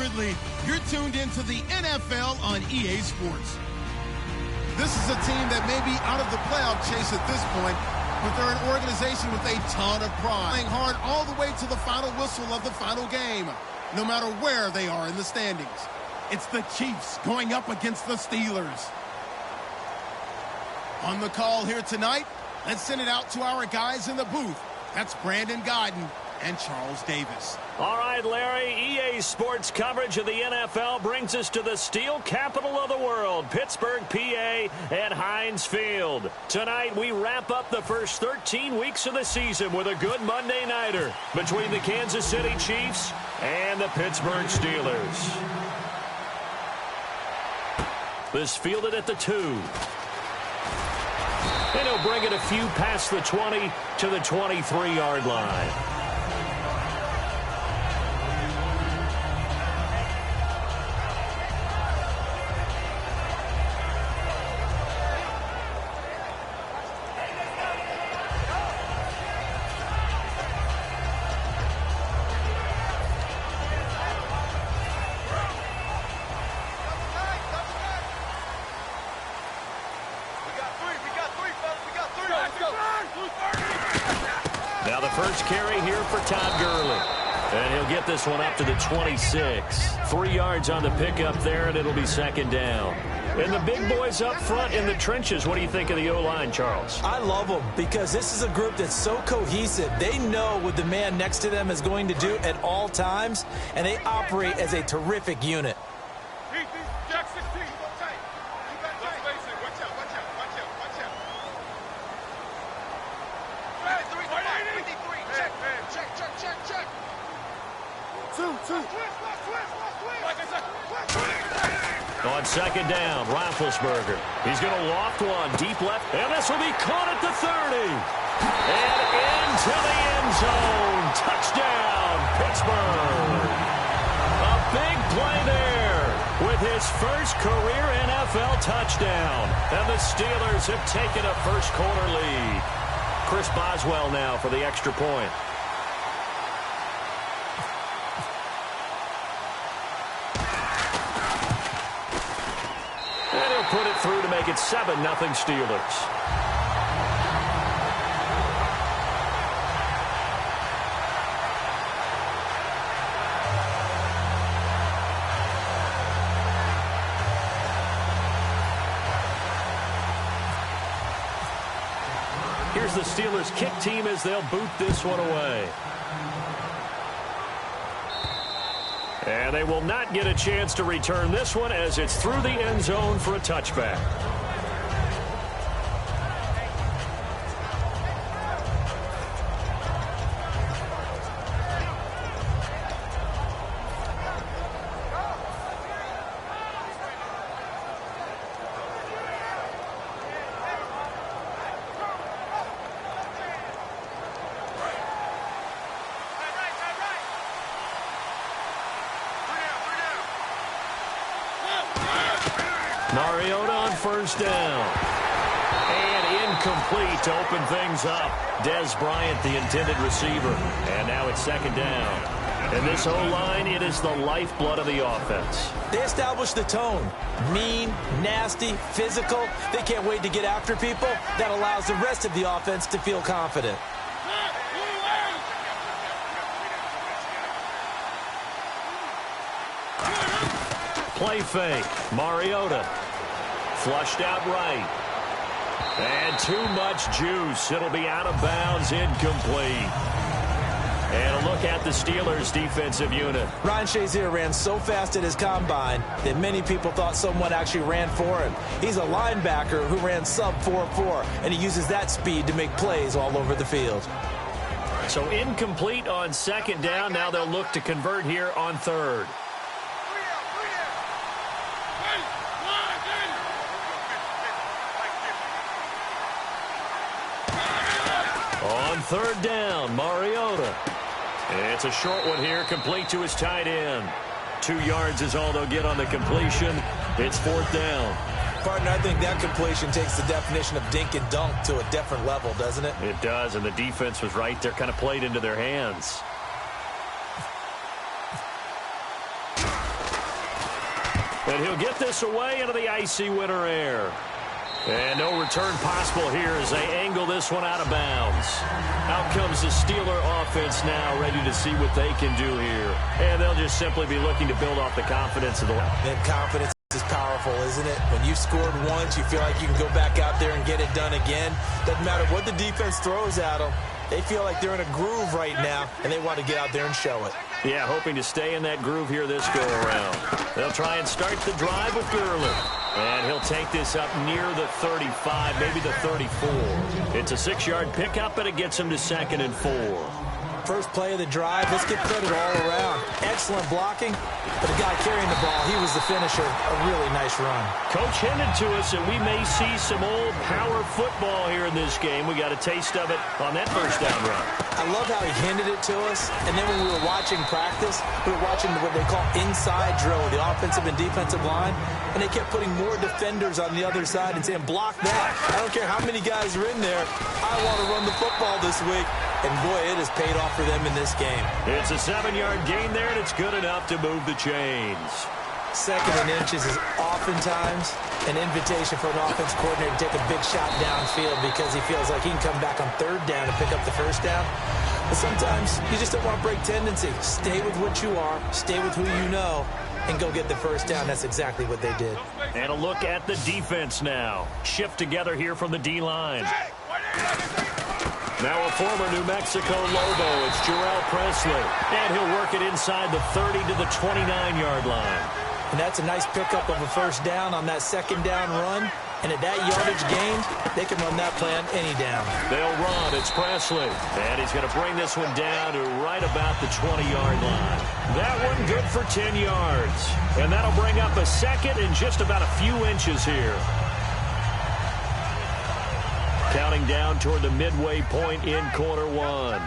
avidly. You're tuned into the NFL on EA Sports. This is a team that may be out of the playoff chase at this point, but they're an organization with a ton of pride, playing hard all the way to the final whistle of the final game, no matter where they are in the standings. It's the Chiefs going up against the Steelers. On the call here tonight, let's send it out to our guys in the booth. That's Brandon Godden and Charles Davis. All right, Larry, EA Sports coverage of the NFL brings us to the steel capital of the world, Pittsburgh, PA, at Heinz Field. Tonight, we wrap up the first 13 weeks of the season with a good Monday nighter between the Kansas City Chiefs and the Pittsburgh Steelers. This fielded at the 2. And he'll bring it a few past the 20 to the 23-yard line. Now the first carry here for Todd Gurley. And he'll get this one up to the 26. 3 yards on the pickup there, and it'll be second down. And the big boys up front in the trenches, what do you think of the O-line, Charles? I love them because this is a group that's so cohesive. They know what the man next to them is going to do at all times, and they operate as a terrific unit. On second down, Roethlisberger. He's going to loft one deep left, and this will be caught at the 30. And into the end zone. Touchdown, Pittsburgh. A big play there with his first career NFL touchdown. And the Steelers have taken a first-quarter lead. Chris Boswell now for the extra point. Put it through to make it 7-0 Steelers. Here's the Steelers kick team as they'll boot this one away. And they will not get a chance to return this one as it's through the end zone for a touchback. Mariota on first down. And incomplete to open things up. Dez Bryant, the intended receiver. And now it's second down. And this O-line, it is the lifeblood of the offense. They establish the tone. Mean, nasty, physical. They can't wait to get after people. That allows the rest of the offense to feel confident. Play fake. Mariota. Flushed out right. And too much juice. It'll be out of bounds, incomplete. And a look at the Steelers' defensive unit. Ryan Shazier ran so fast at his combine that many people thought someone actually ran for him. He's a linebacker who ran sub 4.4, and he uses that speed to make plays all over the field. So incomplete on second down. Now they'll look to convert here on third. On third down, Mariota. It's a short one here, complete to his tight end. 2 yards is all they'll get on the completion. It's fourth down. Partner, I think that completion takes the definition of dink and dunk to a different level, doesn't it? It does, and the defense was right there, kind of played into their hands. And he'll get this away into the icy winter air. And no return possible here as they angle this one out of bounds. Out comes the Steeler offense now, ready to see what they can do here. And they'll just simply be looking to build off the confidence of the... And confidence is powerful, isn't it? When you've scored once, you feel like you can go back out there and get it done again. Doesn't matter what the defense throws at them. They feel like they're in a groove right now, and they want to get out there and show it. Yeah, hoping to stay in that groove here this go-around. They'll try and start the drive with Gurley. And he'll take this up near the 35, maybe the 34. It's a 6-yard pickup, and it gets him to 2nd and 4. First play of the drive, let's get credit all around. Excellent blocking, but the guy carrying the ball, he was the finisher. A really nice run. Coach hinted to us that we may see some old power football here in this game. We got a taste of it on that first down run. I love how he hinted it to us, and then when we were watching practice, we were watching what they call inside drill, the offensive and defensive line, and they kept putting more defenders on the other side and saying, block that. I don't care how many guys are in there. I want to run the football this week. And, boy, it has paid off for them in this game. It's a 7-yard gain there, and it's good enough to move the chains. 2nd and inches is oftentimes an invitation for an offense coordinator to take a big shot downfield because he feels like he can come back on 3rd down and pick up the 1st down. But sometimes you just don't want to break tendency. Stay with what you are, stay with who you know, and go get the 1st down. That's exactly what they did. And a look at the defense now. Shift together here from the D-line. Now a former New Mexico Lobo, it's Jarrell Presley. And he'll work it inside the 30 to the 29-yard line. And that's a nice pickup of a 1st down on that 2nd down run. And at that yardage gained, they can run that play on any down. They'll run. It's Presley. And he's going to bring this one down to right about the 20-yard line. That one good for 10 yards. And that'll bring up a 2nd and just about a few inches here. Counting down toward the midway point in quarter 1.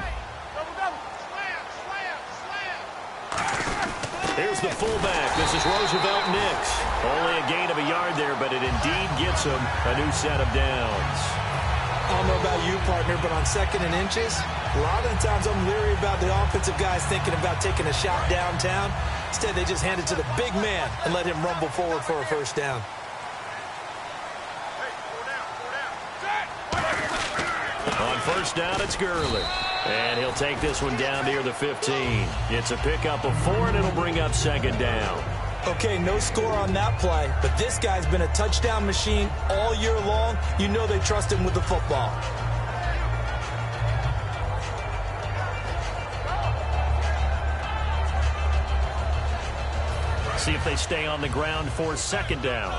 Here's the fullback. This is Roosevelt Nix. Only a gain of a yard there, but it indeed gets him a new set of downs. I don't know about you, partner, but on 2nd and inches, a lot of the times I'm leery about the offensive guys thinking about taking a shot downtown. Instead, they just hand it to the big man and let him rumble forward for a 1st down. On 1st down, it's Gurley. And he'll take this one down near the 15. It's a pickup of 4, and it'll bring up 2nd down. Okay, no score on that play, but this guy's been a touchdown machine all year long. You know they trust him with the football. See if they stay on the ground for 2nd down.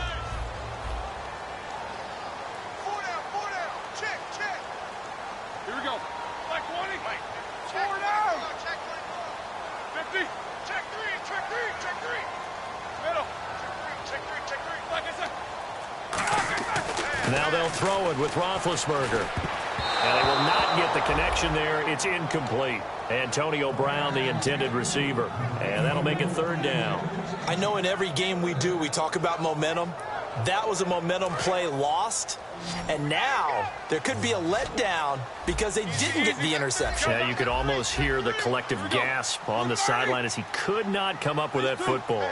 Now they'll throw it with Roethlisberger. And they will not get the connection there. It's incomplete. Antonio Brown, the intended receiver. And that'll make it 3rd down. I know in every game we do, we talk about momentum. That was a momentum play lost. And now there could be a letdown because they didn't get the interception. Yeah, you could almost hear the collective gasp on the sideline as he could not come up with that football.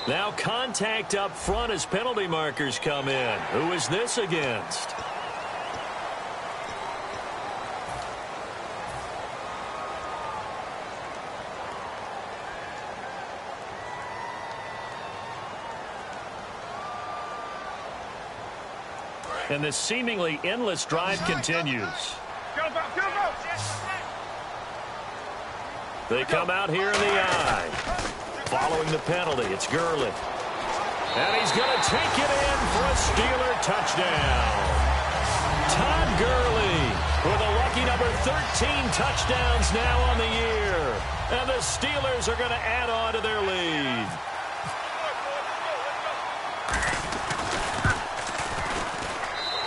Now contact up front as penalty markers come in. Who is this against? And this seemingly endless drive continues. They come out here in the eye. Following the penalty, it's Gurley. And he's going to take it in for a Steeler touchdown. Todd Gurley with a lucky number 13 touchdowns now on the year. And the Steelers are going to add on to their lead.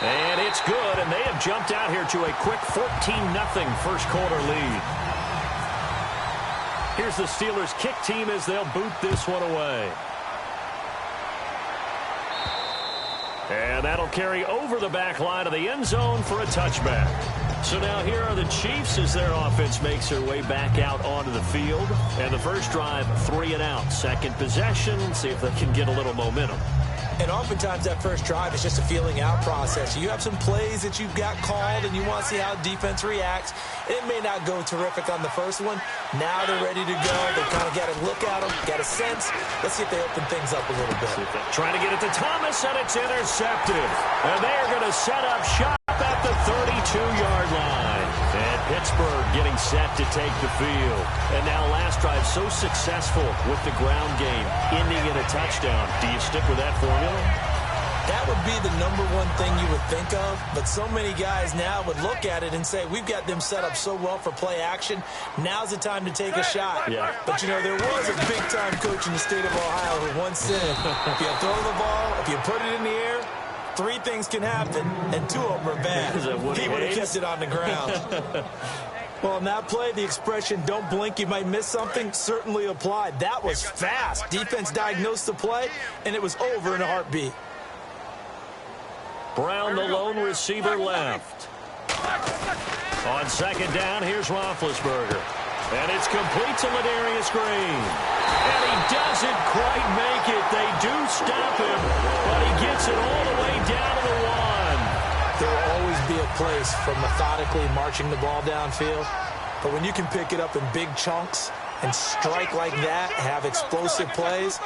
And it's good, and they have jumped out here to a quick 14-0 first quarter lead. Here's the Steelers kick team as they'll boot this one away. And that'll carry over the back line of the end zone for a touchback. So now here are the Chiefs as their offense makes their way back out onto the field. And the first drive, 3 and out. Second possession, see if they can get a little momentum. And oftentimes that first drive is just a feeling out process. You have some plays that you've got called and you want to see how defense reacts. It may not go terrific on the first one. Now they're ready to go. They kind of got to look at them, got a sense. Let's see if they open things up a little bit. Trying to get it to Thomas, and it's intercepted. And they're going to set up shop at the 32-yard line. And Pittsburgh getting set to take the field. And now last drive so successful with the ground game, ending in a touchdown. Do you stick with that formula? That would be the number one thing you would think of, but so many guys now would look at it and say, we've got them set up so well for play action, now's the time to take a shot. Yeah. But, you know, there was a big-time coach in the state of Ohio who once said, if you throw the ball, if you put it in the air, 3 things can happen, and 2 of them are bad. He would have kept it on the ground. Well, on that play, the expression, don't blink, you might miss something, certainly applied. That was fast. Defense diagnosed the play, and it was over in a heartbeat. Brown, the lone receiver, left. On second down, here's Roethlisberger. And it's complete to Ladarius Green. And he doesn't quite make it. They do stop him, but he gets it all the way down to the 1. There will always be a place for methodically marching the ball downfield. But when you can pick it up in big chunks and strike like that, have explosive plays,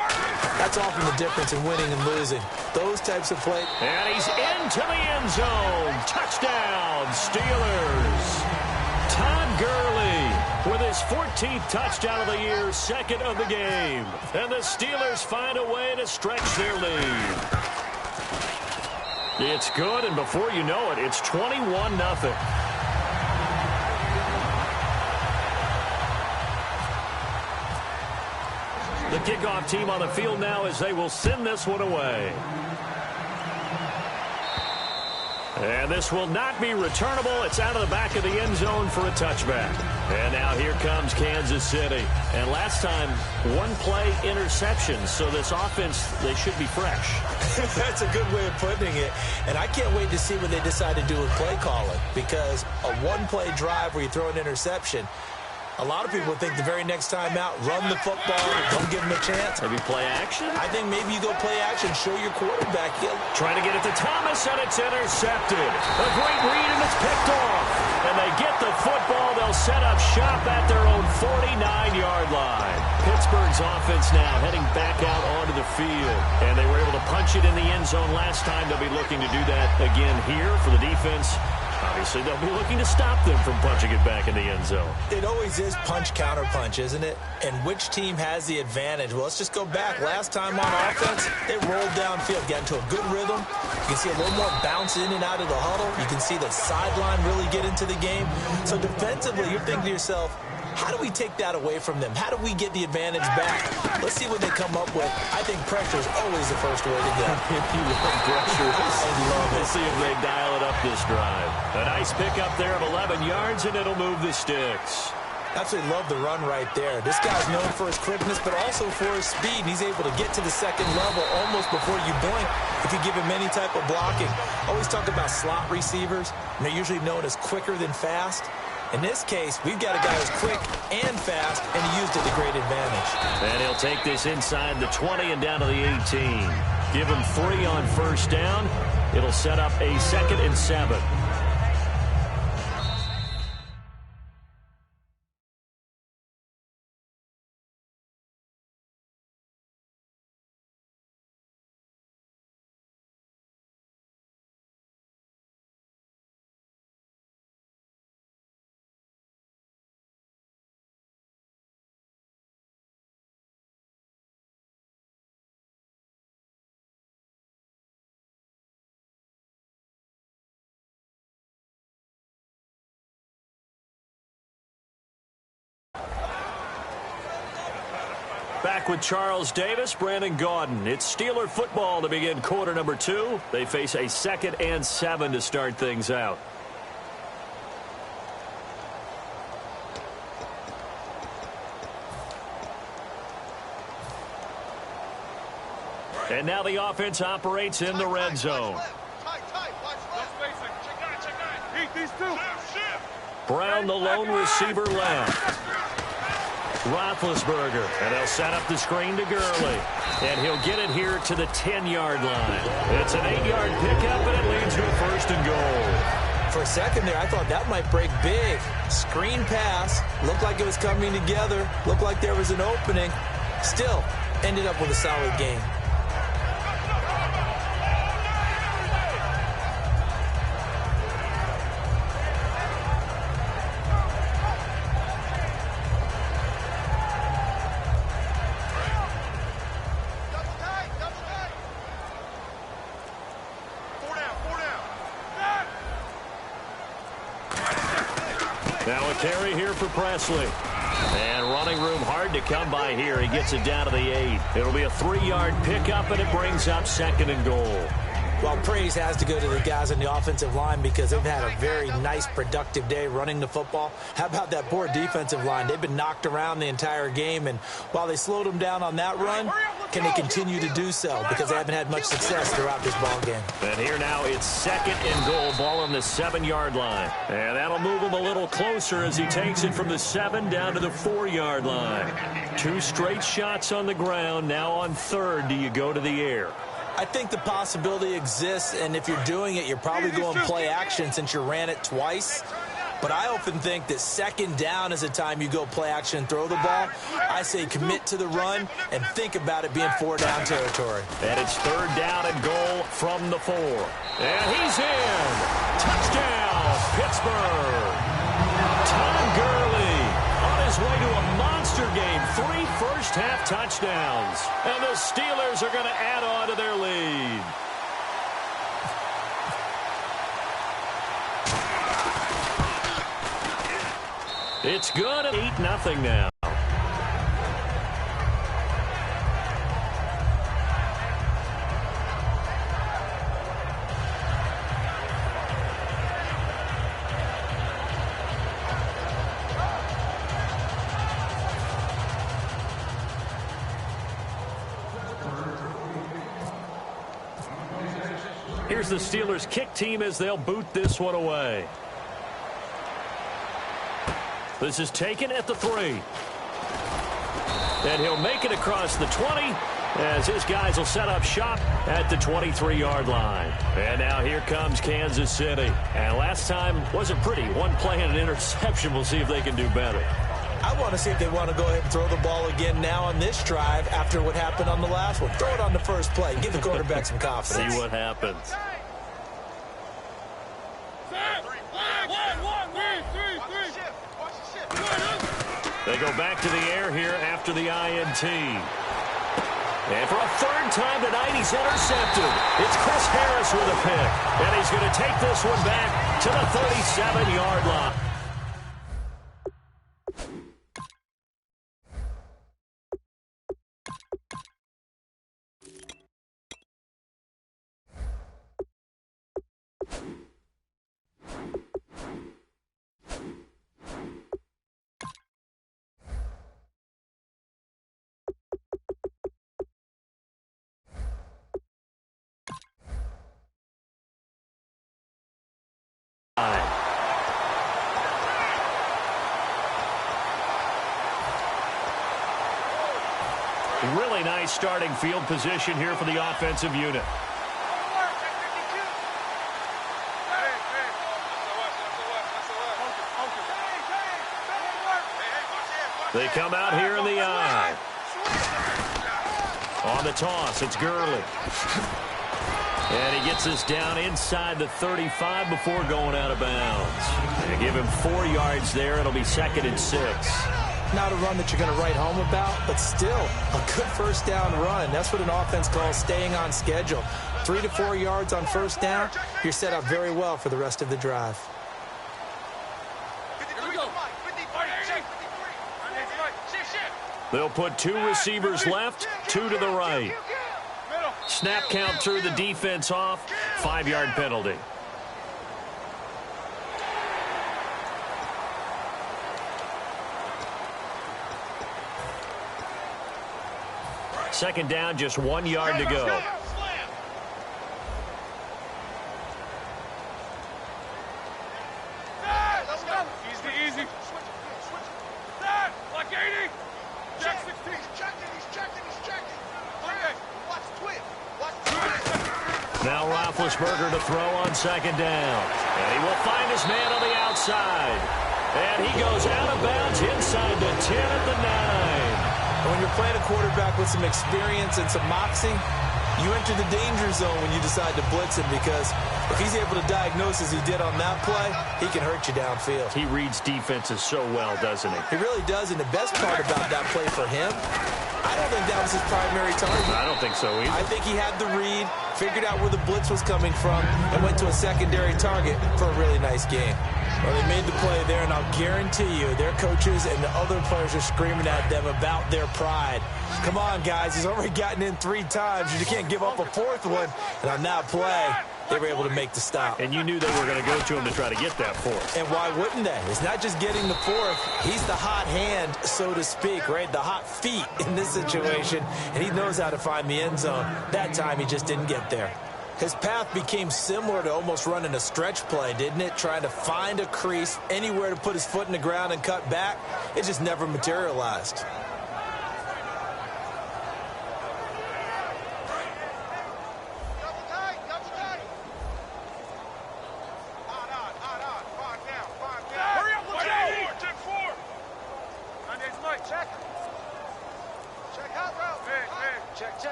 that's often the difference in winning and losing. Those types of plays. And he's into the end zone. Touchdown, Steelers. Todd Gurley with his 14th touchdown of the year, second of the game. And the Steelers find a way to stretch their lead. It's good, and before you know it, it's 21-0. The kickoff team on the field now as they will send this one away. And this will not be returnable. It's out of the back of the end zone for a touchback. And now here comes Kansas City. And last time, 1-play interception. So this offense, they should be fresh. That's a good way of putting it. And I can't wait to see what they decide to do with play calling. Because a 1-play drive where you throw an interception, a lot of people think the very next time out, run the football, don't give them a chance. Maybe play action? I think maybe you go play action, show your quarterback. Trying to get it to Thomas, and it's intercepted. A great read, and it's picked off. And they get the football. They'll set up shop at their own 49-yard line. Pittsburgh's offense now heading back out onto the field. And they were able to punch it in the end zone last time. They'll be looking to do that again here for the defense. Obviously, they'll be looking to stop them from punching it back in the end zone. It always is punch-counter-punch, isn't it? And which team has the advantage? Well, let's just go back. Last time on offense, they rolled downfield, got into a good rhythm. You can see a little more bounce in and out of the huddle. You can see the sideline really get into the game. So defensively, you're thinking to yourself, how do we take that away from them? How do we get the advantage back? Let's see what they come up with. I think pressure is always the first way to go. You love pressure. I love it. Let's see if they dial it up this drive. A nice pickup there of 11 yards, and it'll move the sticks. Absolutely love the run right there. This guy's known for his quickness, but also for his speed. He's able to get to the second level almost before you blink if you give him any type of blocking. Always talk about slot receivers, and they're usually known as quicker than fast. In this case, we've got a guy who's quick and fast, and he used it to great advantage. And he'll take this inside the 20 and down to the 18. Give him 3 on first down. It'll set up a 2nd and 7. Back with Charles Davis, Brandon Gaudin. It's Steeler football to begin quarter number 2. They face a 2nd and 7 to start things out. And now the offense operates in the red zone. Brown, the lone receiver left. Roethlisberger, and they'll set up the screen to Gurley. And he'll get it here to the 10-yard line. It's an 8-yard pickup, and it leads to a 1st and goal. For a second there, I thought that might break big. Screen pass. Looked like it was coming together. Looked like there was an opening. Still, ended up with a solid game. Now a carry here for Presley. And running room hard to come by here. He gets it down to the 8. It'll be a 3-yard pickup, and it brings up 2nd and goal. Well, praise has to go to the guys on the offensive line because they've had a very nice, productive day running the football. How about that poor defensive line? They've been knocked around the entire game, and while they slowed them down on that run, can they continue to do so? Because they haven't had much success throughout this ball game. And here now it's 2nd and goal, ball on the 7-yard line. And that'll move him a little closer as he takes it from the 7 down to the 4-yard line. 2 straight shots on the ground. Now on 3rd, do you go to the air? I think the possibility exists, and if you're doing it, you're probably going play action since you ran it twice. But I often think that 2nd down is the time you go play action and throw the ball. I say commit to the run and think about it being 4-down territory. And it's 3rd down and goal from the 4. And he's in. Touchdown, Pittsburgh. Tom Gurley on his way to a monster game. 3 first-half touchdowns. And the Steelers are going to add on to their lead. It's good at 8-0 now. Here's the Steelers kick team as they'll boot this one away. This is taken at the 3. And he'll make it across the 20 as his guys will set up shop at the 23-yard line. And now here comes Kansas City. And last time wasn't pretty. One play and an interception. We'll see if they can do better. I want to see if they want to go ahead and throw the ball again now on this drive after what happened on the last one. Throw it on the first play. Give the quarterback some confidence. See what happens. They go back to the air here after the INT. And for a 3rd time tonight, he's intercepted. It's Chris Harris with a pick. And he's going to take this one back to the 37-yard line. Really nice starting field position here for the offensive unit. They come out here in the eye. On the toss, it's Gurley. And he gets us down inside the 35 before going out of bounds. They give him 4 yards there. It'll be 2nd and 6. Not a run that you're going to write home about, but still a good 1st down run. That's what an offense calls staying on schedule. 3 to 4 yards on 1st down. You're set up very well for the rest of the drive. They'll put 2 receivers left, 2 to the right. Snap count through the defense off. 5-yard penalty. Second down, just 1 yard to go. Now Roethlisberger to throw on second down. And he will find his man on the outside. And he goes out of bounds inside the 10 at the 9. When you're playing a quarterback with some experience and some moxie, you enter the danger zone when you decide to blitz him, because if he's able to diagnose as he did on that play, he can hurt you downfield. He reads defenses so well, doesn't he? He really does, and the best part about that play for him, I don't think that was his primary target. I don't think so either. I think he had the read, figured out where the blitz was coming from, and went to a secondary target for a really nice game. Well, they made the play there, and I'll guarantee you their coaches and the other players are screaming at them about their pride. Come on, guys. He's already gotten in 3 times. You can't give up a 4th one. And on that play, they were able to make the stop. And you knew they were going to go to him to try to get that 4th. And why wouldn't they? It's not just getting the 4th. He's the hot hand, so to speak, right? The hot feet in this situation. And he knows how to find the end zone. That time, he just didn't get there. His path became similar to almost running a stretch play, didn't it? Trying to find a crease, anywhere to put his foot in the ground and cut back. It just never materialized.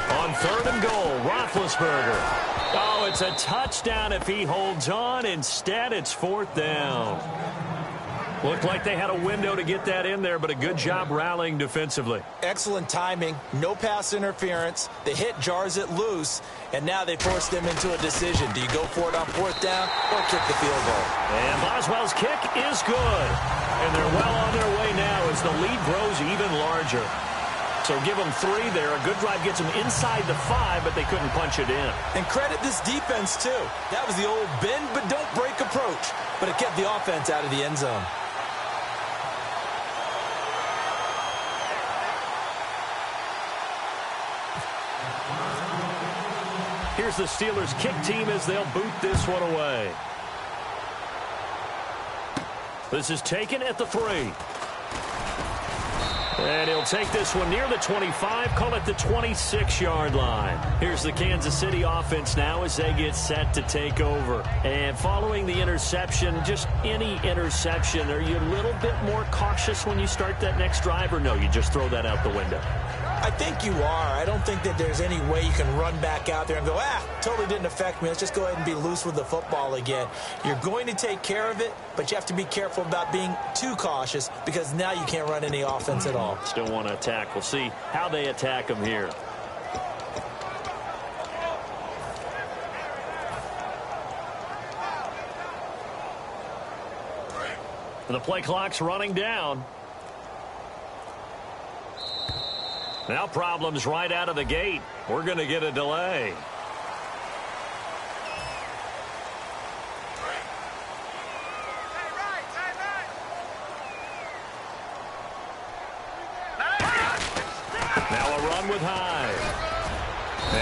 On 3rd and goal, Roethlisberger. Oh, it's a touchdown if he holds on. Instead, it's 4th down. Looked like they had a window to get that in there, but a good job rallying defensively. Excellent timing, no pass interference. The hit jars it loose, and now they forced them into a decision. Do you go for it on 4th down or kick the field goal? And Boswell's kick is good. And they're well on their way now as the lead grows even larger. So give them 3 there. A good drive gets them inside the 5, but they couldn't punch it in. And credit this defense, too. That was the old bend but don't break approach, but it kept the offense out of the end zone. Here's the Steelers' kick team as they'll boot this one away. This is taken at the 3. And he'll take this one near the 25, call it the 26-yard line. Here's the Kansas City offense now as they get set to take over. And following the interception, just any interception, are you a little bit more cautious when you start that next drive, or no, you just throw that out the window? I think you are. I don't think that there's any way you can run back out there and go, totally didn't affect me. Let's just go ahead and be loose with the football again. You're going to take care of it, but you have to be careful about being too cautious, because now you can't run any offense at all. Still want to attack. We'll see how they attack them here. The play clock's running down. Now problems right out of the gate. We're going to get a delay. Now a run with Hyde.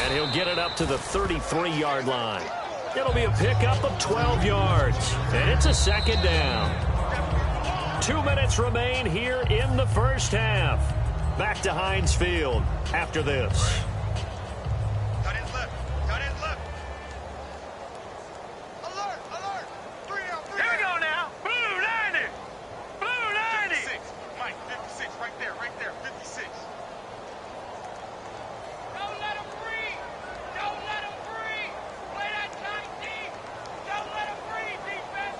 And he'll get it up to the 33-yard line. It'll be a pickup of 12 yards. And it's a 2nd down. 2 minutes remain here in the first half. Back to Heinz Field after this. Cut in left. Cut in left. Alert! Alert! 3 down, 3 down. Here we go now. Blue 90. Blue 90. 56. Mike, 56. Right there, 56. Don't let him breathe. Don't let him breathe. Play that tight deep. Don't let him breathe, defense.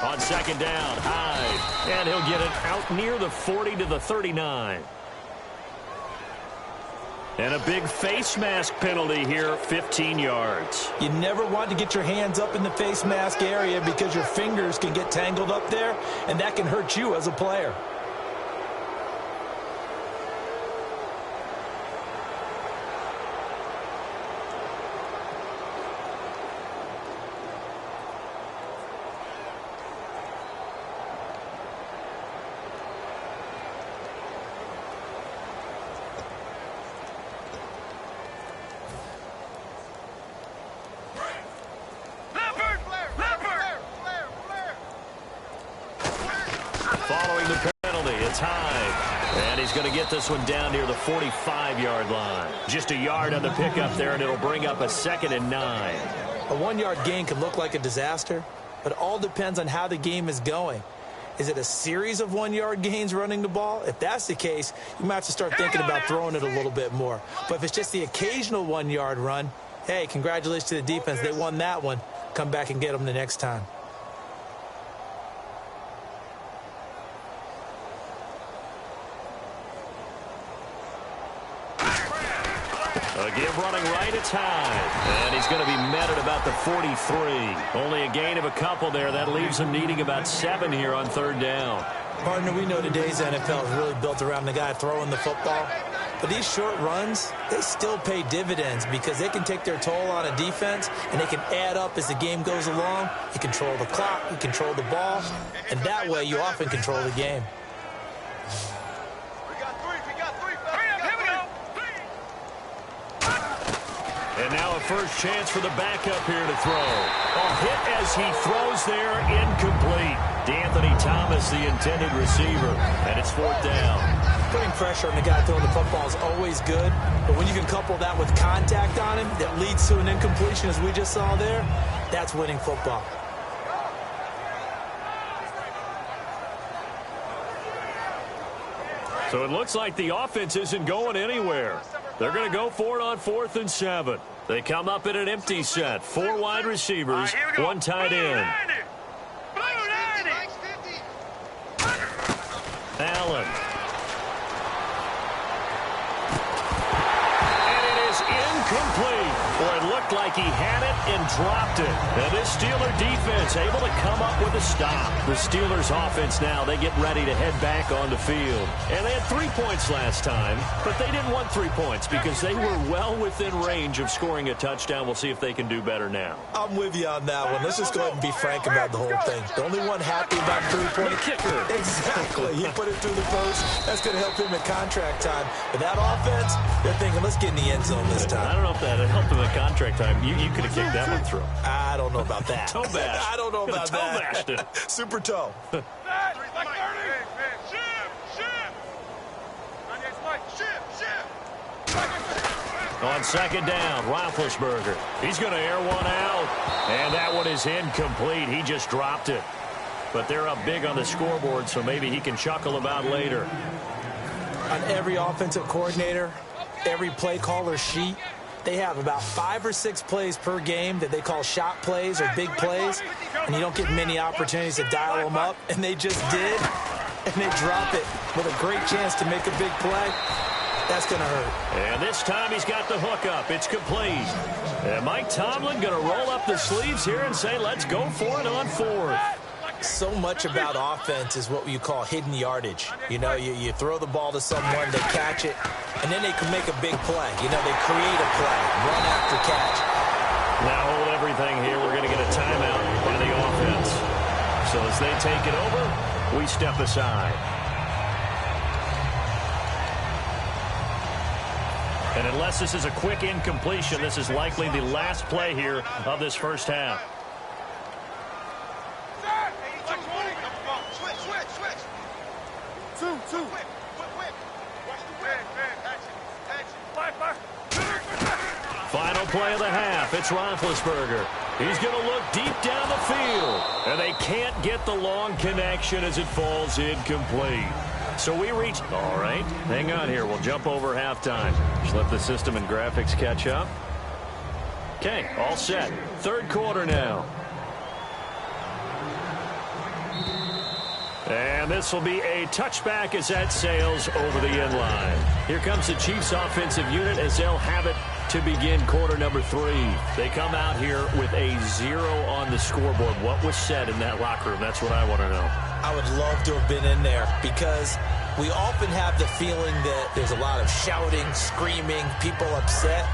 On 2nd down, Hyde. And he'll get it out near the 40 to the 39. And a big face mask penalty here, 15 yards. You never want to get your hands up in the face mask area, because your fingers can get tangled up there, and that can hurt you as a player. Following the penalty, it's Hyde. And he's going to get this one down near the 45-yard line. Just a yard on the pickup there, and it'll bring up a 2nd and 9. A 1-yard gain can look like a disaster, but it all depends on how the game is going. Is it a series of 1-yard gains running the ball? If that's the case, you might have to start thinking about throwing it a little bit more. But if it's just the occasional 1-yard run, hey, congratulations to the defense. They won that one. Come back and get them the next time. Again, running right, it's Hyde. And he's going to be met at about the 43. Only a gain of a couple there. That leaves him needing about 7 here on 3rd down. Partner, we know today's NFL is really built around the guy throwing the football. But these short runs, they still pay dividends because they can take their toll on a defense, and they can add up as the game goes along. You control the clock, you control the ball, and that way you often control the game. And now a first chance for the backup here to throw. A hit as he throws there, incomplete. D'Anthony Thomas, the intended receiver, and it's 4th down. Putting pressure on the guy throwing the football is always good, but when you can couple that with contact on him that leads to an incompletion, as we just saw there, that's winning football. So it looks like the offense isn't going anywhere. They're going to go for it on 4th and 7. They come up in an empty set. 4 wide receivers, 1 tight end. Allen. And it is incomplete. Boy, it looked like he had it and dropped it. And this Steeler defense able to come up with a stop. The Steelers offense now, they get ready to head back on the field. And they had 3 points last time, but they didn't want 3 points because they were well within range of scoring a touchdown. We'll see if they can do better now. I'm with you on that one. Let's just go ahead and be frank about the whole thing. The only one happy about 3-point kicker. Exactly. He put it through the post. That's going to help him at contract time. But that offense, they're thinking, let's get in the end zone this time. I don't know if that helped him at contract time. You could have kicked that one through. I don't know about that. Toe bash. I don't know about that. Toe bashed it. Super toe. On 2nd down, Roethlisberger. He's going to air one out. And that one is incomplete. He just dropped it. But they're up big on the scoreboard, so maybe he can chuckle about later. On every offensive coordinator, every play caller sheet, they have about 5 or 6 plays per game that they call shot plays or big plays, and you don't get many opportunities to dial them up, and they just did, and they drop it with a great chance to make a big play. That's going to hurt. And this time he's got the hook up. It's complete. And Mike Tomlin going to roll up the sleeves here and say, let's go for it on 4th. So much about offense is what you call hidden yardage. You know, you throw the ball to someone, they catch it, and then they can make a big play. You know, they create a play, run after catch. Now hold everything here. We're going to get a timeout by the offense. So as they take it over, we step aside. And unless this is a quick incompletion, this is likely the last play here of this first half. Final play of the half. It's Roethlisberger. He's going to look deep down the field. And they can't get the long connection as it falls incomplete. So we reach. All right, hang on here. We'll jump over halftime. Just let the system and graphics catch up. Okay, all set. 3rd quarter now. And this will be a touchback as that sails over the end line. Here comes the Chiefs offensive unit as they'll have it to begin quarter number 3. They come out here with a 0 on the scoreboard. What was said in that locker room? That's what I want to know. I would love to have been in there because we often have the feeling that there's a lot of shouting, screaming, people upset.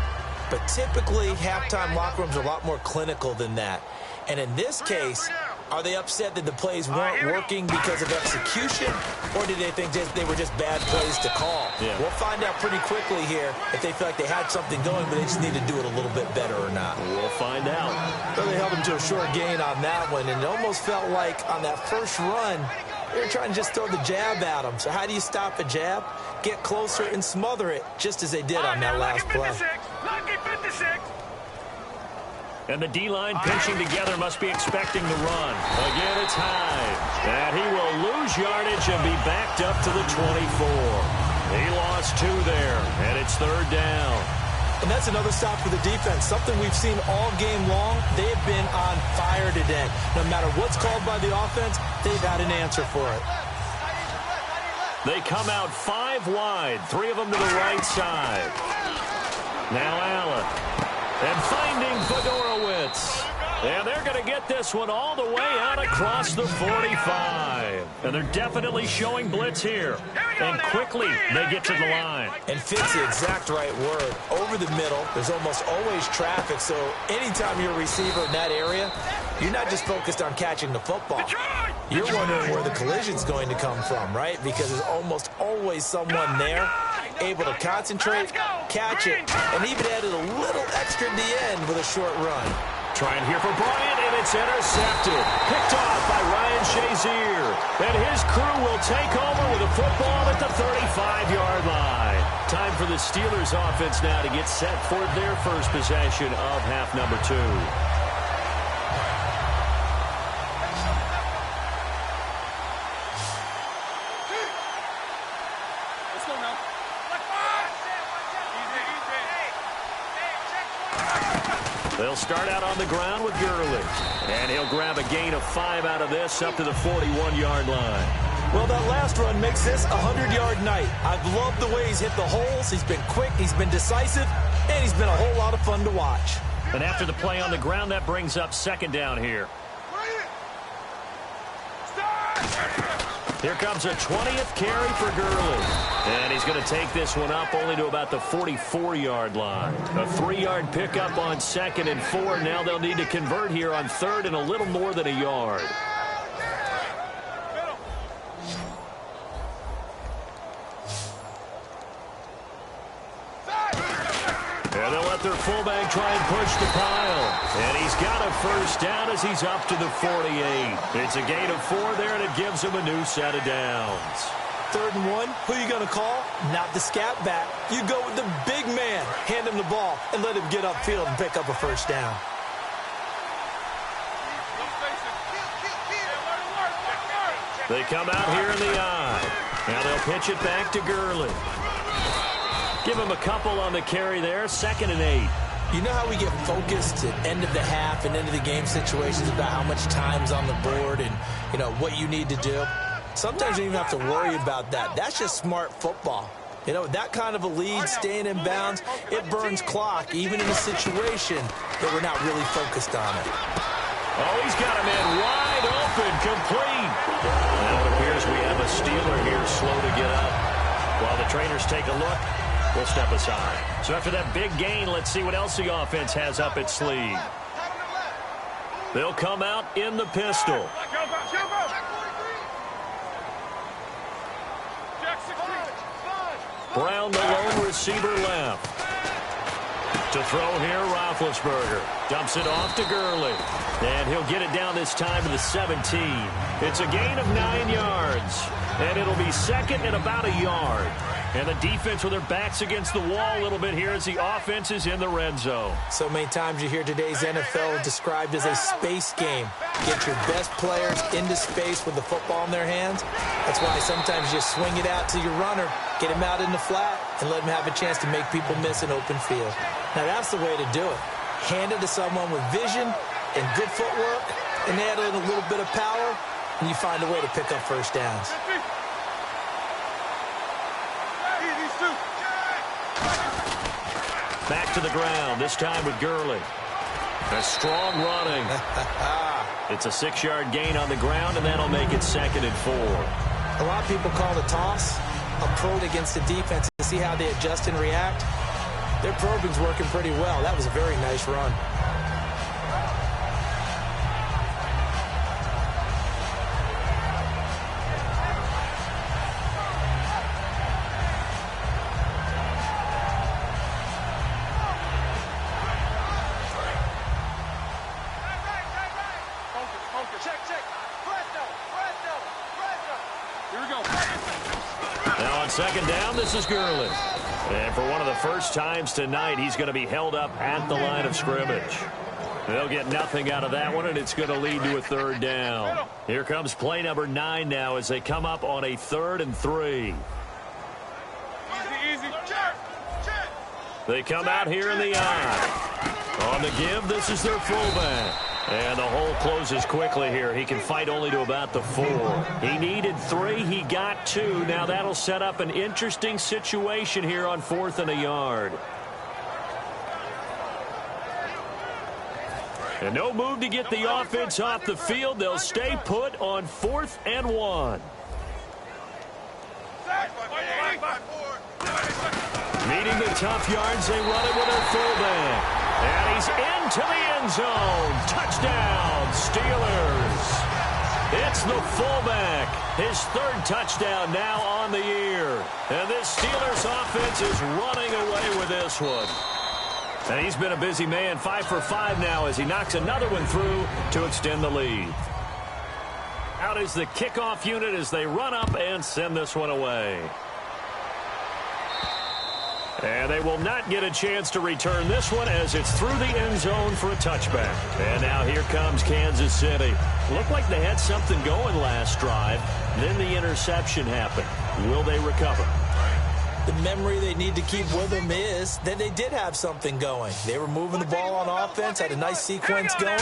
But typically, halftime locker rooms are a lot more clinical than that. And in this case, are they upset that the plays weren't working because of execution, or did they think they were just bad plays to call? Yeah. We'll find out pretty quickly here if they feel like they had something going, but they just need to do it a little bit better or not. We'll find out. So they held them to a short gain on that one, and it almost felt like on that first run, They're trying to just throw the jab at him. So how do you stop a jab? Get closer and smother it, just as they did on that last play. And the D-line pinching together must be expecting the run. Again, it's Hyde. And he will lose yardage and be backed up to the 24. He lost 2 there, and it's 3rd down. And that's another stop for the defense, something we've seen all game long. They've been on fire today. No matter what's called by the offense, they've had an answer for it. They come out 5 wide, 3 of them to the right side. Now Allen. And finding Fedorowicz. And they're going to get this one all the way out across the 45. And they're definitely showing blitz here. And quickly, they get to the line. And fit's the exact right word. Over the middle, there's almost always traffic. So anytime you're a receiver in that area, you're not just focused on catching the football. You're wondering where the collision's going to come from, right? Because there's almost always someone there able to concentrate, catch it, and even added a little extra at the end with a short run. Trying here for Bryant, and it's intercepted. Picked off by Ryan Shazier. And his crew will take over with a football at the 35-yard line. Time for the Steelers offense now to get set for their first possession of half number 2. They'll start out on the ground with Gurley. And he'll grab a gain of 5 out of this up to the 41-yard line. Well, that last run makes this a 100-yard night. I've loved the way he's hit the holes. He's been quick, he's been decisive, and he's been a whole lot of fun to watch. And after the play on the ground, that brings up 2nd down here. Here comes a 20th carry for Gurley. And he's going to take this one up only to about the 44-yard line. A 3-yard pickup on 2nd and 4. Now they'll need to convert here on 3rd and a little more than a yard. And they'll let their fullback try and push the pile. And he's got a first down as he's up to the 48. It's a gain of 4 there, and it gives him a new set of downs. 3rd and 1, who are you going to call? Not the scat back. You go with the big man. Hand him the ball and let him get upfield and pick up a first down. They come out here in the eye. Now they'll pitch it back to Gurley. Give him a couple on the carry there, 2nd and 8. You know how we get focused at end of the half and end of the game situations about how much time's on the board and, you know, what you need to do? Sometimes you don't even have to worry about that. That's just smart football. You know, that kind of a lead, staying in bounds, it burns clock, even in a situation that we're not really focused on it. Oh, he's got a man wide open, complete. Now it appears we have a Steeler here slow to get up. While the trainers take a look, we'll step aside. So after that big gain, let's see what else the offense has up its sleeve. They'll come out in the pistol. Brown, the lone receiver left. To throw here, Roethlisberger. Dumps it off to Gurley. And he'll get it down this time to the 17. It's a gain of 9 yards. And it'll be 2nd and about a yard. And the defense with their backs against the wall a little bit here as the offense is in the red zone. So many times you hear today's NFL described as a space game. Get your best players into space with the football in their hands. That's why sometimes you just swing it out to your runner, get him out in the flat, and let him have a chance to make people miss an open field. Now that's the way to do it. Hand it to someone with vision and good footwork, and add in a little bit of power, and you find a way to pick up first downs. Back to the ground, this time with Gurley. A strong running. It's a 6-yard gain on the ground, and that'll make it 2nd and 4. A lot of people call the toss a probe against the defense to see how they adjust and react. Their probing's working pretty well. That was a very nice run. Here we go. Now on second down, this is Gurley. And for one of the first times tonight, he's going to be held up at the line of scrimmage. They'll get nothing out of that one, and it's going to lead to a third down. Here comes play number 9 now as they come up on a 3rd and 3. Easy. They come out here in the eye. On the give, this is their fullback. And the hole closes quickly here. He can fight only to about the 4. He needed 3. He got 2. Now that'll set up an interesting situation here on 4th and a yard. And no move to get the offense off the field. They'll stay put on 4th and 1. Meeting the tough yards, they run it with their fullback. And he's into the end zone. Touchdown, Steelers. It's the fullback. His 3rd touchdown now on the year. And this Steelers offense is running away with this one. And he's been a busy man, 5 for 5 now as he knocks another one through to extend the lead. Out is the kickoff unit as they run up and send this one away. And they will not get a chance to return this one as it's through the end zone for a touchback. And now here comes Kansas City. Looked like they had something going last drive. Then the interception happened. Will they recover? The memory they need to keep with them is that they did have something going. They were moving the ball on offense, had a nice sequence going.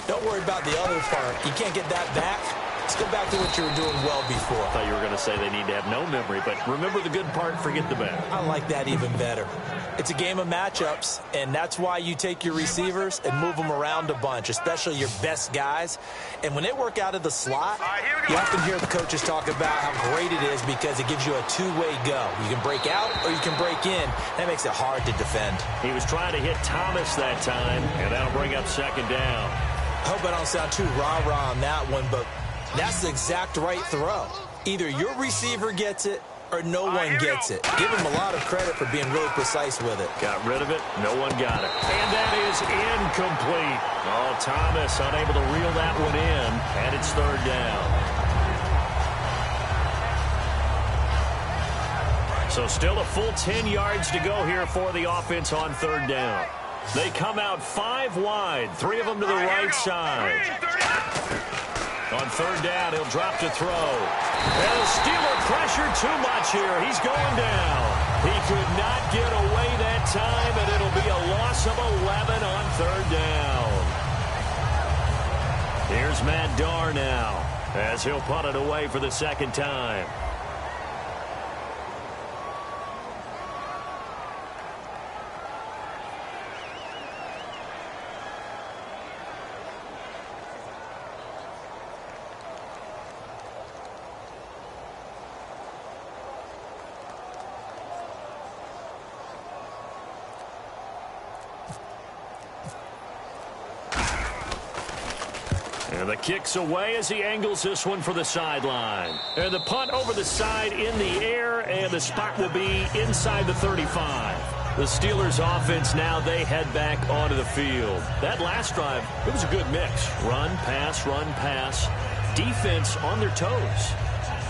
Don't worry about the other part. You can't get that back. Let's go back to what you were doing well before. I thought you were going to say they need to have no memory, but remember the good part, forget the bad. I like that even better. It's a game of matchups, and that's why you take your receivers and move them around a bunch, especially your best guys. And when they work out of the slot, you often hear the coaches talk about how great it is because it gives you a two-way go. You can break out or you can break in. That makes it hard to defend. He was trying to hit Thomas that time, and that'll bring up second down. I hope I don't sound too rah-rah on that one, but that's the exact right throw. Either your receiver gets it or no one gets it. Give him a lot of credit for being really precise with it. Got rid of it. No one got it. And that is incomplete. Oh, Thomas unable to reel that one in, and it's third down. So still a full 10 yards to go here for the offense on third down. They come out 5 wide, 3 of them to the right side. On third down, he'll drop to throw. And the Steeler pressure too much here. He's going down. He could not get away that time, and it'll be a loss of 11 on third down. Here's Matt Darr now as he'll punt it away for the second time. And the kick's away as he angles this one for the sideline. And the punt over the side in the air, and the spot will be inside the 35. The Steelers offense now, they head back onto the field. That last drive, it was a good mix. Run, pass, defense on their toes.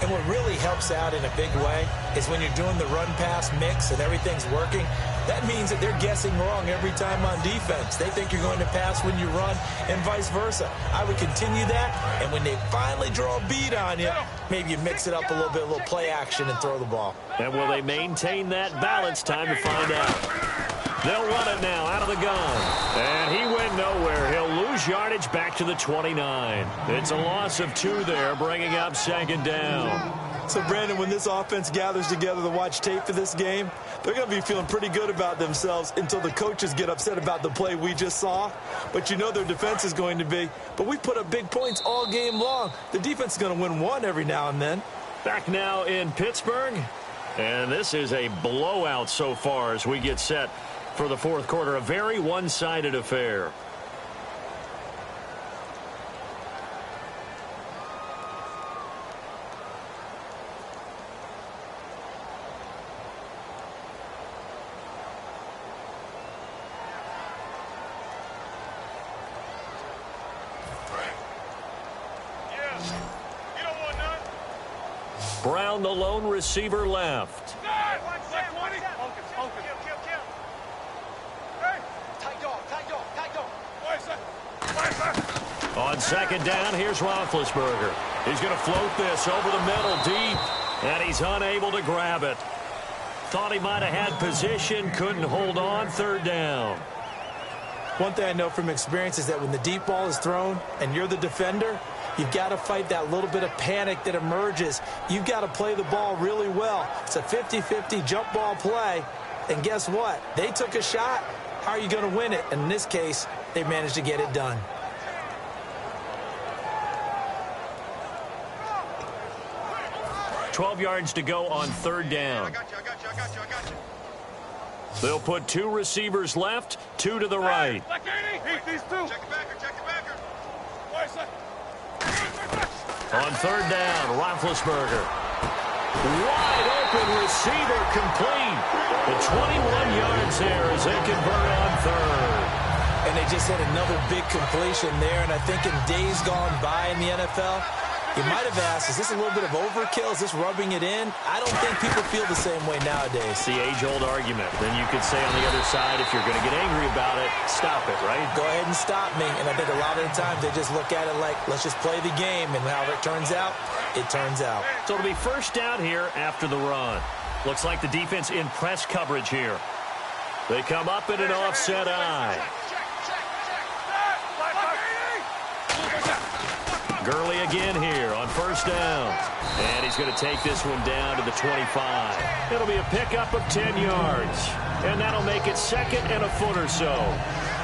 And what really helps out in a big way is when you're doing the run-pass mix and everything's working, that means that they're guessing wrong every time on defense. They think you're going to pass when you run and vice versa. I would continue that, and when they finally draw a beat on you, maybe you mix it up a little bit, a little play action, and throw the ball. And will they maintain that balance? Time to find out. They'll run it now out of the gun. And he went nowhere. He'll lose yardage back to the 29. It's a loss of 2 there, bringing up second down. So, Brandon, when this offense gathers together to watch tape for this game, they're going to be feeling pretty good about themselves until the coaches get upset about the play we just saw. But you know their defense is going to be. But we put up big points all game long. The defense is going to win one every now and then. Back now in Pittsburgh. And this is a blowout so far as we get set for the fourth quarter. A very one-sided affair. Brown, the lone receiver, left. On second down, here's Roethlisberger. He's going to float this over the middle deep, and he's unable to grab it. Thought he might have had position, couldn't hold on, third down. One thing I know from experience is that when the deep ball is thrown and you're the defender, you've got to fight that little bit of panic that emerges. You've got to play the ball really well. It's a 50-50 jump ball play. And guess what? They took a shot. How are you going to win it? And in this case, they managed to get it done. $12 yards to go on third down. I got you. They'll put two receivers left, two to the right. These two. Check the backer. On third down, Roethlisberger. Wide open receiver complete. The 21 yards there as they convert on third. And they just had another big completion there. And I think in days gone by in the NFL, you might have asked, is this a little bit of overkill? Is this rubbing it in? I don't think people feel the same way nowadays. It's the age-old argument. Then you could say on the other side, if you're going to get angry about it, stop it, right? Go ahead and stop me. And I think a lot of the times they just look at it like, let's just play the game. And however it turns out, it turns out. So it'll be first down here after the run. Looks like the defense in press coverage here. They come up in an offset eye. Gurley again here on first down. And he's going to take this one down to the 25. It'll be a pickup of 10 yards. And that'll make it second and a foot or so.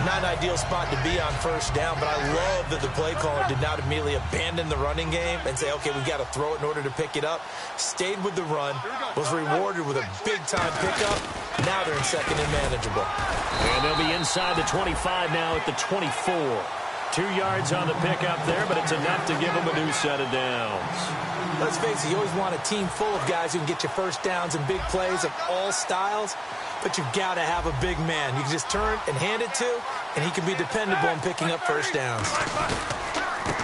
Not an ideal spot to be on first down, but I love that the play caller did not immediately abandon the running game and say, okay, we've got to throw it in order to pick it up. Stayed with the run, was rewarded with a big-time pickup. Now they're in second and manageable. And they'll be inside the 25 now at the 24. 2 yards on the pickup there, but it's enough to give them a new set of downs. Let's face it, you always want a team full of guys who can get you first downs and big plays of all styles, but you've got to have a big man. You can just turn and hand it to, and he can be dependable in picking up first downs.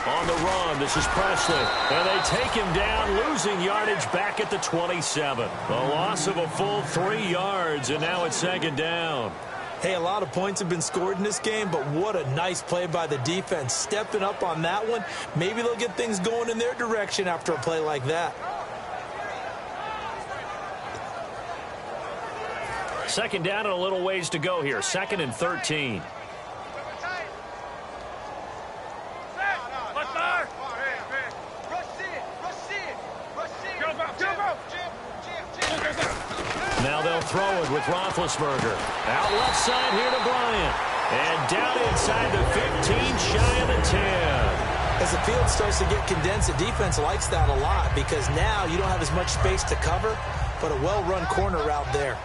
On the run, this is Presley, and they take him down, losing yardage back at the 27. A loss of a full 3 yards, and now it's second down. Hey, a lot of points have been scored in this game, but what a nice play by the defense. Stepping up on that one, maybe they'll get things going in their direction after a play like that. Second down and a little ways to go here. Second and 13. Now they'll throw it with Roethlisberger. Out left side here to Bryant. And down inside the 15, shy of the 10. As the field starts to get condensed, the defense likes that a lot because now you don't have as much space to cover, but a well-run corner route there.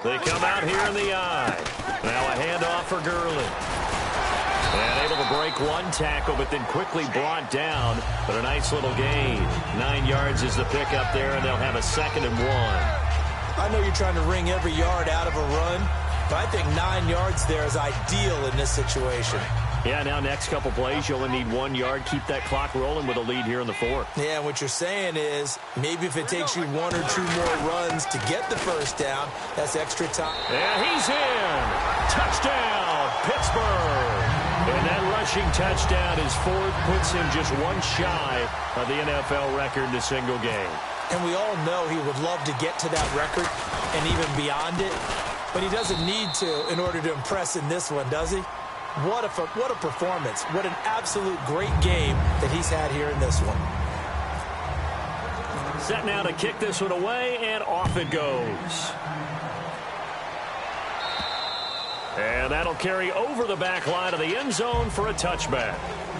They come out here in the eye. Now a handoff for Gurley. And able to break one tackle, but then quickly brought down. But a nice little gain. 9 yards is the pickup there, and they'll have a second and 1. I know you're trying to wring every yard out of a run, but I think 9 yards there is ideal in this situation. Yeah, now next couple plays, you only need 1 yard. Keep that clock rolling with a lead here in the fourth. Yeah, what you're saying is maybe if it takes you 1 or 2 more runs to get the first down, that's extra time. And he's in. Touchdown, Pittsburgh. And that rushing touchdown is fourth, puts him just one shy of the NFL record in a single game. And we all know he would love to get to that record and even beyond it, but he doesn't need to in order to impress in this one, does he? What a performance. What an absolute great game that he's had here in this one. Set now to kick this one away, and off it goes. And that'll carry over the back line of the end zone for a touchback.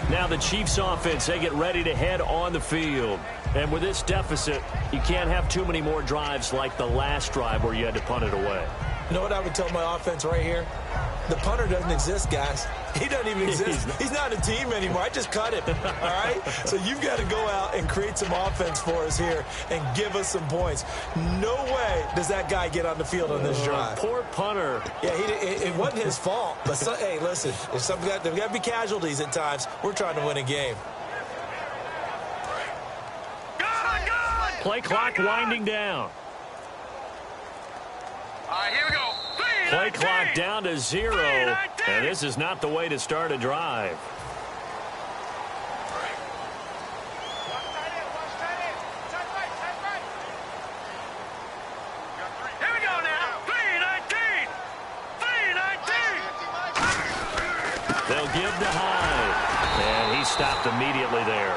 Now the Chiefs offense, they get ready to head on the field. And with this deficit, you can't have too many more drives like the last drive where you had to punt it away. You know what I would tell my offense right here? The punter doesn't exist, guys. He doesn't even exist. He's not a team anymore. I just cut him, all right? So you've got to go out and create some offense for us here and give us some points. No way does that guy get on the field on this drive. Poor punter. Yeah, it wasn't his fault. But, hey, listen, there's got to be casualties at times. We're trying to win a game. Play clock winding down. All right, here we go. Play clock down to 0, and this is not the way to start a drive. Here we go now. 3-19. 3-19. They'll give to Hyde, and he stopped immediately there.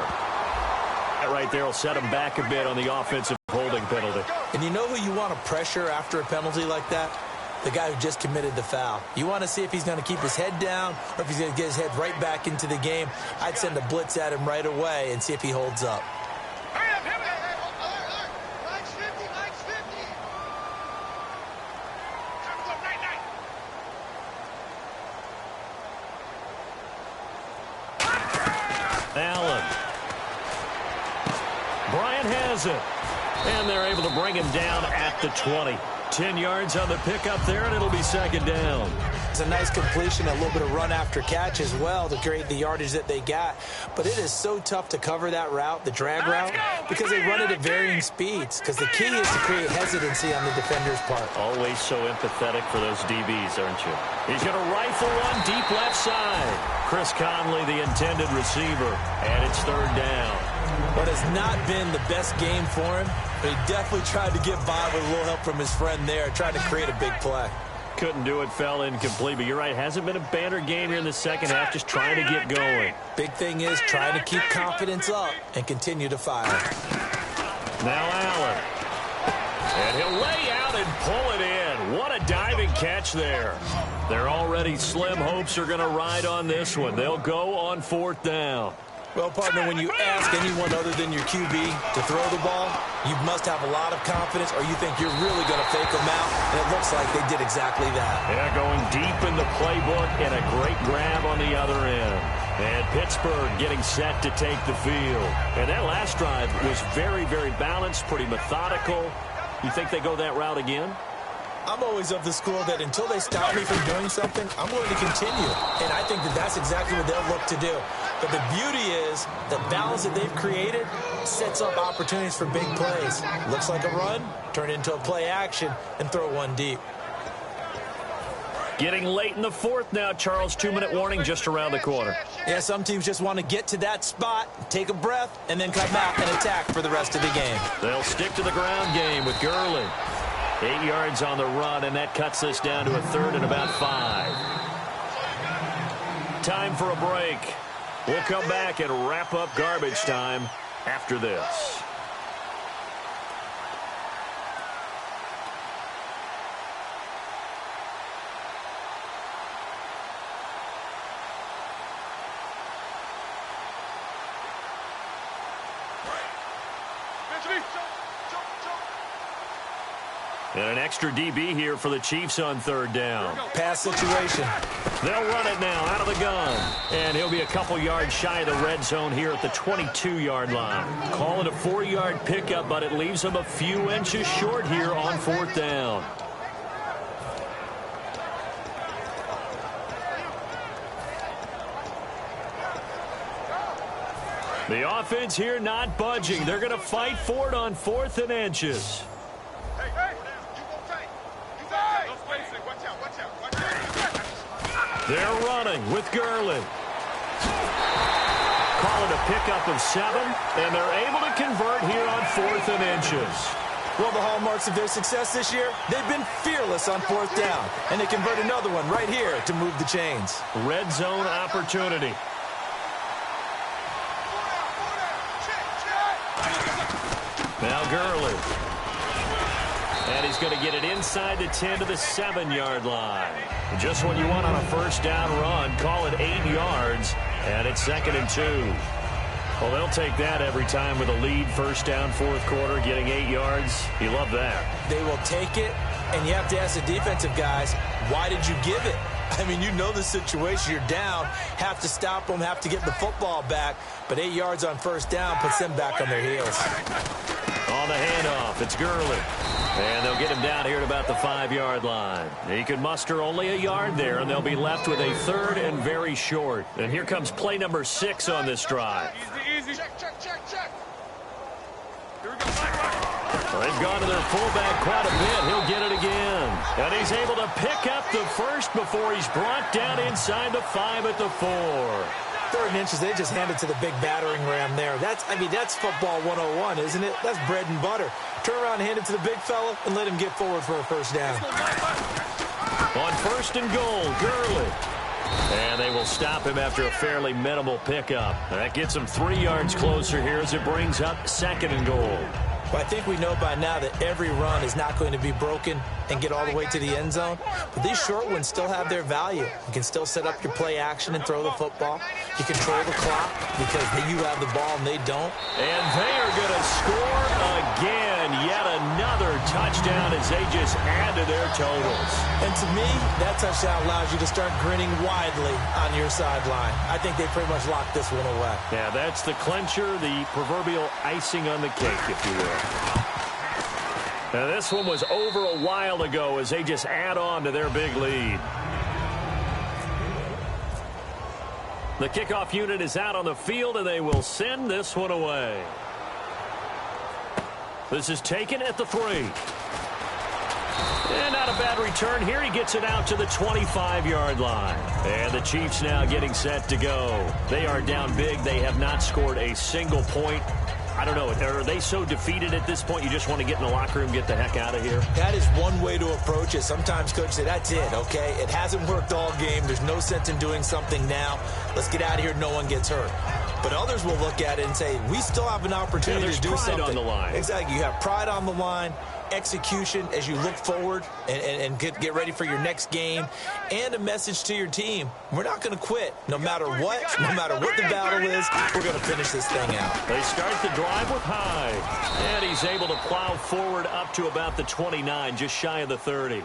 That right there will set him back a bit on the offensive holding penalty. And you know who you want to pressure after a penalty like that? The guy who just committed the foul. You want to see if he's going to keep his head down or if he's going to get his head right back into the game. I'd send a blitz at him right away and see if he holds up. Hurry up, hurry up. Max 50, Max 50. Time to go, night. Allen. Bryant has it. And they're able to bring him down at the 20. 10 yards on the pickup there, and it'll be second down. It's a nice completion, a little bit of run after catch as well to create the yardage that they got. But it is so tough to cover that route, the drag route, because they run it at varying speeds. Because the key is to create hesitancy on the defender's part. Always so empathetic for those DBs, aren't you? He's going to rifle one deep left side. Chris Conley, the intended receiver, and it's third down. But it's not been the best game for him. But he definitely tried to get by with a little help from his friend there, trying to create a big play. Couldn't do it, fell incomplete. But you're right, hasn't been a banner game here in the second half, just trying to get going. Big thing is trying to keep confidence up and continue to fire. Now Allen. And he'll lay out and pull it in. What a diving catch there. Their already slim hopes are going to ride on this one. They'll go on fourth down. Well, partner, when you ask anyone other than your QB to throw the ball, you must have a lot of confidence or you think you're really going to fake them out, and it looks like they did exactly that. Yeah, going deep in the playbook and a great grab on the other end. And Pittsburgh getting set to take the field. And that last drive was very, very balanced, pretty methodical. You think they go that route again? I'm always of the school that until they stop me from doing something, I'm going to continue. And I think that that's exactly what they'll look to do. But the beauty is the balance that they've created sets up opportunities for big plays. Looks like a run, turn into a play action, and throw one deep. Getting late in the fourth now, Charles. 2-minute warning just around the corner. Yeah, some teams just want to get to that spot, take a breath, and then come out and attack for the rest of the game. They'll stick to the ground game with Gurley. 8 yards on the run, and that cuts this down to a third and about 5. Time for a break. We'll come back and wrap up garbage time after this. And an extra DB here for the Chiefs on third down. Pass situation. They'll run it now out of the gun. And he'll be a couple yards shy of the red zone here at the 22-yard line. Call it a 4-yard pickup, but it leaves him a few inches short here on fourth down. The offense here not budging. They're going to fight for it on 4th and inches. They're running with Gurley. Call it a pickup of 7, and they're able to convert here on 4th and inches. Well, the hallmarks of their success this year, they've been fearless on fourth down, and they convert another one right here to move the chains. Red zone opportunity. Now Gurley. And he's going to get it inside the 10 to the 7-yard line. Just what you want on a first down run. Call it 8 yards, and it's 2nd and 2. Well, they'll take that every time with a lead. First down, fourth quarter, getting 8 yards. You love that. They will take it, and you have to ask the defensive guys, why did you give it? I mean, you know the situation. You're down, have to stop them, have to get the football back, but 8 yards on first down puts them back on their heels. On the handoff, it's Gurley. And they'll get him down here at about the 5-yard line. He can muster only a yard there, and they'll be left with a 3rd and very short. And here comes play number 6 on this drive. Easy. Check. Here we go. Well, they've gone to their fullback quite a bit. He'll get it again. And he's able to pick up the first before he's brought down inside the 5 at the 4. 3rd and inches, they just handed to the big battering ram there. That's football 101, isn't it? That's bread and butter. Turn around and hand it to the big fella and let him get forward for a first down. On 1st and goal, Gurley. And they will stop him after a fairly minimal pickup. That gets him 3 yards closer here as it brings up 2nd and goal. Well, I think we know by now that every run is not going to be broken and get all the way to the end zone. But these short ones still have their value. You can still set up your play action and throw the football. You control the clock because you have the ball and they don't. And they are going to score again. Yet another touchdown as they just add to their totals. And to me, that touchdown allows you to start grinning widely on your sideline. I think they pretty much locked this one away. Yeah, that's the clincher, the proverbial icing on the cake, if you will. Now, this one was over a while ago as they just add on to their big lead. The kickoff unit is out on the field, and they will send this one away. This is taken at the 3. And not a bad return here. He gets it out to the 25-yard line. And the Chiefs now getting set to go. They are down big. They have not scored a single point. I don't know. Are they so defeated at this point you just want to get in the locker room, get the heck out of here? That is one way to approach it. Sometimes coaches say, that's it, okay? It hasn't worked all game. There's no sense in doing something now. Let's get out of here. No one gets hurt. But others will look at it and say, we still have an opportunity to do something. There's pride on the line. Exactly. You have pride on the line, execution as you look forward and get ready for your next game, and a message to your team. We're not going to quit. No matter what the battle is, we're going to finish this thing out. They start the drive with Hyde. And he's able to plow forward up to about the 29, just shy of the 30.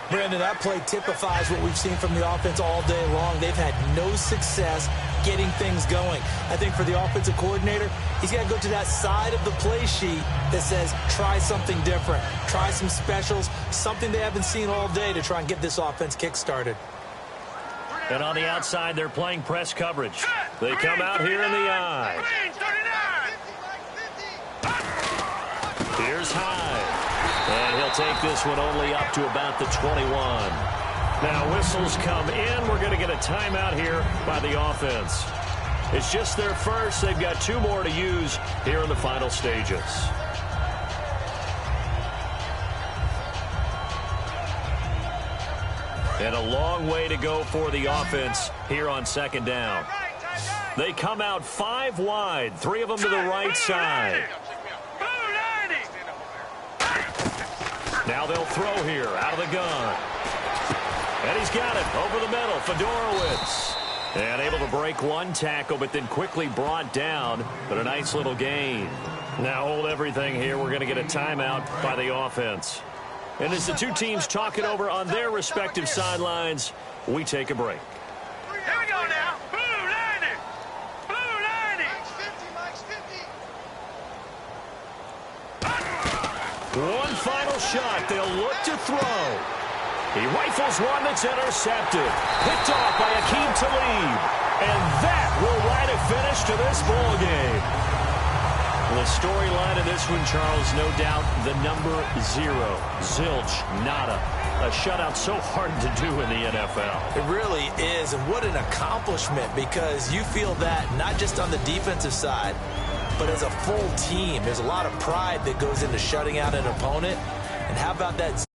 Brandon, that play typifies what we've seen from the offense all day long. They've had no success getting things going. I think for the offensive coordinator, he's got to go to that side of the play sheet that says, try something different. Try some specials, something they haven't seen all day to try and get this offense kick-started. And on the outside, they're playing press coverage. They come out here in the eye. Here's Hyde. And he'll take this one only up to about the 21. Now, whistles come in. We're going to get a timeout here by the offense. It's just their first. They've got 2 more to use here in the final stages. And a long way to go for the offense here on 2nd down. They come out 5 wide, 3 of them to the right side. Now they'll throw here out of the gun. And he's got it over the middle. Fedorowicz. And able to break one tackle, but then quickly brought down. But a nice little gain. Now hold everything here. We're going to get a timeout by the offense. And as the two teams talk it over on their respective sidelines, we take a break. Here we go now. Blue 90. Blue 90. Mike's 50. One final shot. They'll look to throw. He rifles one that's intercepted. Picked off by Akeem Talib. And that will write a finish to this ball game. The storyline of this one, Charles, no doubt the number 0. Zilch, nada. A shutout so hard to do in the NFL. It really is, and what an accomplishment, because you feel that not just on the defensive side, but as a full team. There's a lot of pride that goes into shutting out an opponent. And how about that